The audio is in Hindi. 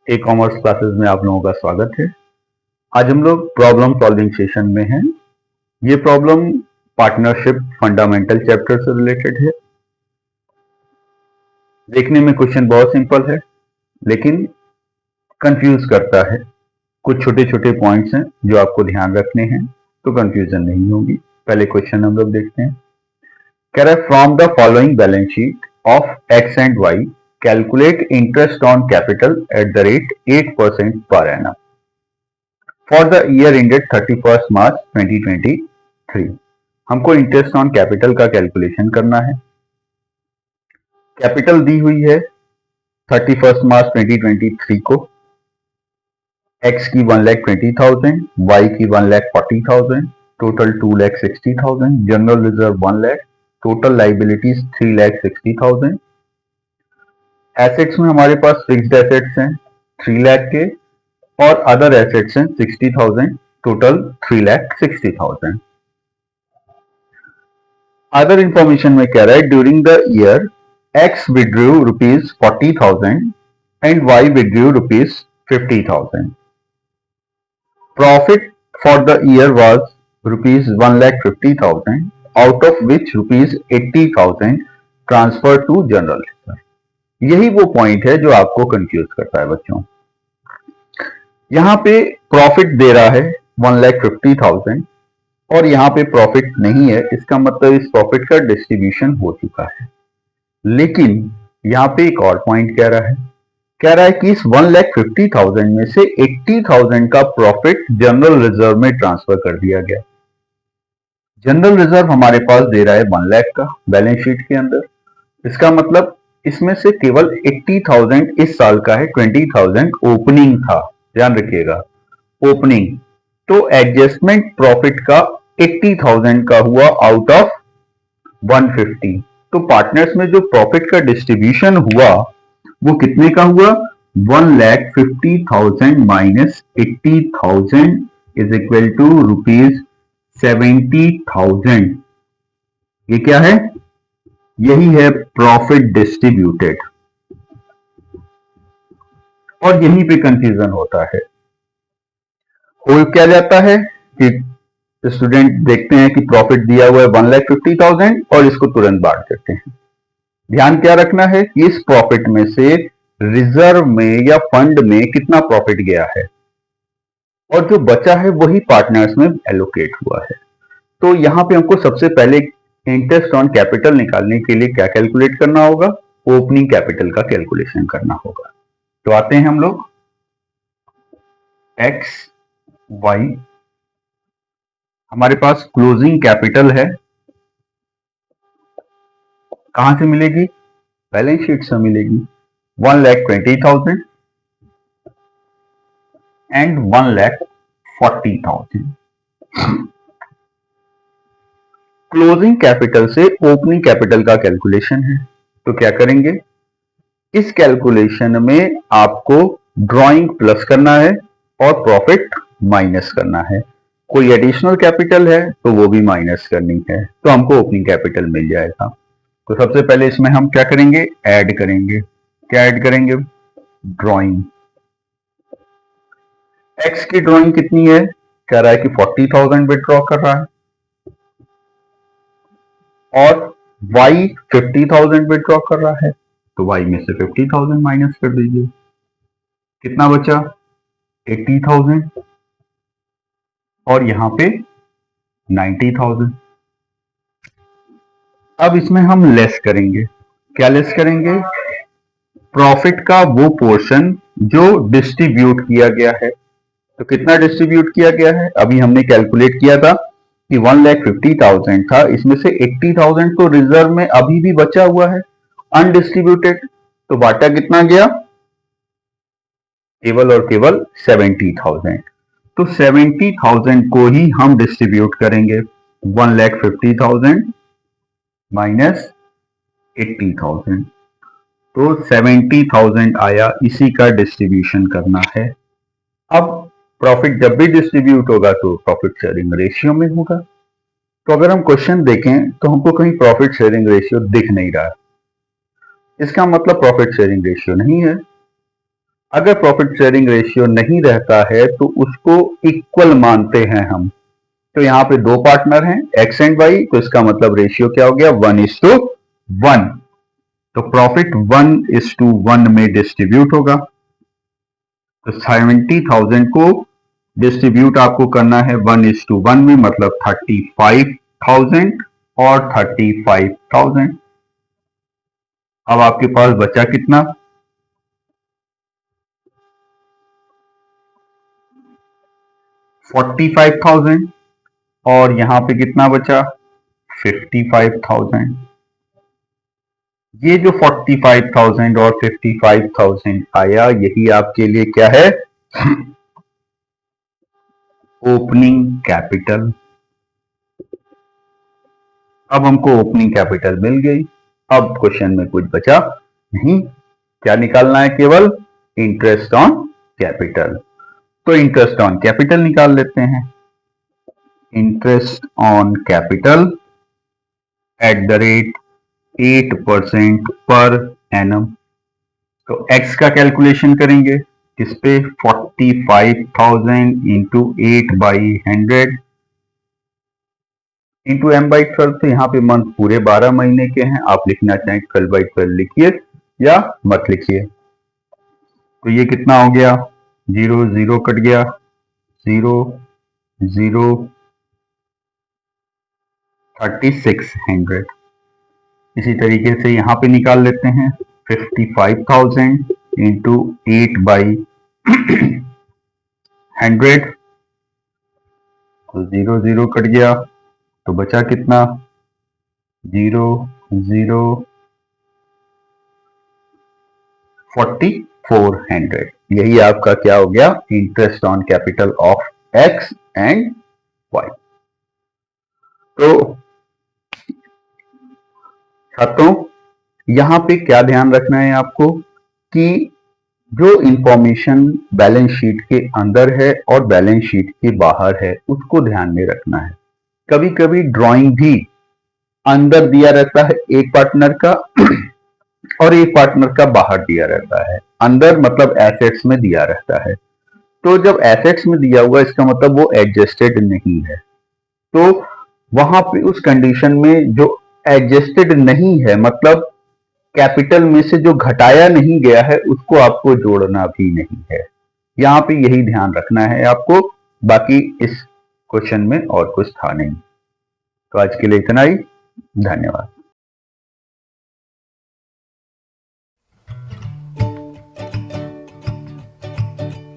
ई कॉमर्स क्लासेस में आप लोगों का स्वागत है। आज हम लोग प्रॉब्लम सॉल्विंग सेशन में हैं। ये प्रॉब्लम पार्टनरशिप फंडामेंटल चैप्टर से रिलेटेड है। देखने में क्वेश्चन बहुत सिंपल है लेकिन कंफ्यूज करता है। कुछ छोटे छोटे पॉइंट्स हैं जो आपको ध्यान रखने हैं तो कंफ्यूजन नहीं होगी। पहले क्वेश्चन हम लोग देखते हैं। कह रहा है from the following balance sheet of X and Y calculate interest on capital at the rate 8% per annum for the year ended 31 March 2023। हमको इंटरेस्ट ऑन कैपिटल का कैलकुलेशन करना है। कैपिटल दी हुई है 31 मार्च 2023 को। एक्स की 1,20,000, वाई की 1,40,000, total 2,60,000, general reserve 1 lakh, total liabilities 3,60,000। Assets में हमारे पास फिक्स्ड एसेट्स हैं 3 लाख के और अदर एसेट्स हैं 60,000, टोटल 3,60,000। अदर इंफॉर्मेशन में कह रहा है during the year X withdrew rupees 40,000 and Y withdrew rupees 50,000। Profit for the year was rupees 1,50,000 out of which rupees 80,000 transfer to general reserve. यही वो पॉइंट है जो आपको कंफ्यूज करता है बच्चों। यहां पे प्रॉफिट दे रहा है 1,50,000 और यहाँ पे प्रॉफिट नहीं है। इसका मतलब इस प्रॉफिट का डिस्ट्रीब्यूशन हो चुका है। लेकिन यहाँ पे एक और पॉइंट कह रहा है कि इस 1,50,000 में से 80,000 का प्रॉफिट जनरल रिजर्व में ट्रांसफर कर दिया गया। जनरल रिजर्व हमारे पास दे रहा है 1 लाख का बैलेंस शीट के अंदर। इसका मतलब इसमें से केवल 80,000 इस साल का है, 20,000 ओपनिंग था। ध्यान रखिएगा, ओपनिंग। तो एडजस्टमेंट प्रॉफिट का 80,000 का हुआ आउट ऑफ 150। तो पार्टनर्स में जो प्रॉफिट का डिस्ट्रीब्यूशन हुआ वो कितने का हुआ? 1,50,000 minus 80,000 is equal to rupees 70,000। ये क्या है? यही है प्रॉफिट डिस्ट्रीब्यूटेड। और यहीं पे कंफ्यूजन होता है। हो क्या जाता है कि स्टूडेंट देखते हैं कि प्रॉफिट दिया हुआ है 1,50,000 और इसको तुरंत बांट देते हैं। ध्यान क्या रखना है कि इस प्रॉफिट में से रिजर्व में या फंड में कितना प्रॉफिट गया है और जो बचा है वही पार्टनर्स में एलोकेट हुआ है। तो यहां पे हमको सबसे पहले इंटरेस्ट ऑन कैपिटल निकालने के लिए क्या कैलकुलेट करना होगा? ओपनिंग कैपिटल का कैलकुलेशन करना होगा। तो आते हैं हम लोग एक्स वाई, हमारे पास क्लोजिंग कैपिटल है। कहां से मिलेगी? बैलेंस शीट से मिलेगी। 1,20,000 एंड 1,40,000। क्लोजिंग कैपिटल से ओपनिंग कैपिटल का कैलकुलेशन है। तो क्या करेंगे? इस कैलकुलेशन में आपको ड्रॉइंग प्लस करना है और प्रॉफिट माइनस करना है। कोई एडिशनल कैपिटल है तो वो भी माइनस करनी है, तो हमको ओपनिंग कैपिटल मिल जाएगा। तो सबसे पहले इसमें हम क्या करेंगे? ऐड करेंगे। क्या ऐड करेंगे? ड्रॉइंग। एक्स की ड्रॉइंग कितनी है? कह रहा है कि 40,000 विड्रॉ कर रहा है और y 50,000 विड्रॉ कर रहा है। तो y में से 50,000 माइनस कर दीजिए। कितना बचा? 80,000 और यहां पे 90,000। अब इसमें हम लेस करेंगे। क्या लेस करेंगे? प्रॉफिट का वो पोर्शन जो डिस्ट्रीब्यूट किया गया है। तो कितना डिस्ट्रीब्यूट किया गया है? अभी हमने कैलकुलेट किया था कि 1,50,000 था, इसमें से 80,000 तो रिजर्व में अभी भी बचा हुआ है अनडिस्ट्रीब्यूटेड। तो बाटा कितना गया? केवल और केवल 70,000। तो 70,000 को ही हम डिस्ट्रीब्यूट करेंगे। 1,50,000 माइनस 80,000, तो 70,000 आया। इसी का डिस्ट्रीब्यूशन करना है। अब प्रॉफिट जब भी डिस्ट्रीब्यूट होगा तो प्रॉफिट शेयरिंग रेशियो में होगा। तो अगर हम क्वेश्चन देखें तो हमको कहीं प्रॉफिट शेयरिंग रेशियो दिख नहीं रहा। इसका मतलब प्रॉफिट शेयरिंग रेशियो नहीं है। अगर प्रॉफिट शेयरिंग रेशियो नहीं रहता है तो उसको इक्वल मानते हैं हम। तो यहाँ पे दो पार्टनर हैं एक्स एंड वाई, तो इसका मतलब रेशियो क्या हो गया 1:1। तो प्रॉफिट 1:1 में डिस्ट्रीब्यूट होगा। तो 70,000 को डिस्ट्रीब्यूट आपको करना है 1:1 में, मतलब 35,000 और 35,000। अब आपके पास बचा कितना, 45,000 और यहां पे कितना बचा 55,000। ये जो 45,000 और 55,000 आया, यही आपके लिए क्या है ओपनिंग कैपिटल। अब हमको ओपनिंग कैपिटल मिल गई। अब क्वेश्चन में कुछ बचा नहीं, क्या निकालना है, केवल इंटरेस्ट ऑन कैपिटल। तो इंटरेस्ट ऑन कैपिटल निकाल लेते हैं। Interest on capital at the rate 8% per annum. तो x का कैलकुलेशन करेंगे किस पे, 45,000 इंटू 8/100 इंटू m/12। तो यहाँ पे मंथ पूरे 12 महीने के हैं, आप लिखना चाहें 12/12 लिखिए या मत लिखिए। तो ये कितना हो गया, 0 0 कट गया, 0 0 3600। इसी तरीके से यहाँ पे निकाल लेते हैं 55,000 इंटू 8/100। तो 0 0 कट गया, तो बचा कितना, 0 0 4400। यही आपका क्या हो गया, interest on capital of X and Y. तो छात्रों यहां पे क्या ध्यान रखना है आपको कि जो इंफॉर्मेशन बैलेंस शीट के अंदर है और बैलेंस शीट के बाहर है उसको ध्यान में रखना है। कभी कभी ड्राइंग भी अंदर दिया रहता है एक पार्टनर का और एक पार्टनर का बाहर दिया रहता है। अंदर मतलब एसेट्स में दिया रहता है। तो जब एसेट्स में दिया हुआ इसका मतलब वो एडजस्टेड नहीं है। तो वहां पे उस कंडीशन में जो एडजस्टेड नहीं है मतलब कैपिटल में से जो घटाया नहीं गया है उसको आपको जोड़ना भी नहीं है। यहां पे यही ध्यान रखना है आपको। बाकी इस क्वेश्चन में और कुछ था नहीं। तो आज के लिए इतना ही, धन्यवाद।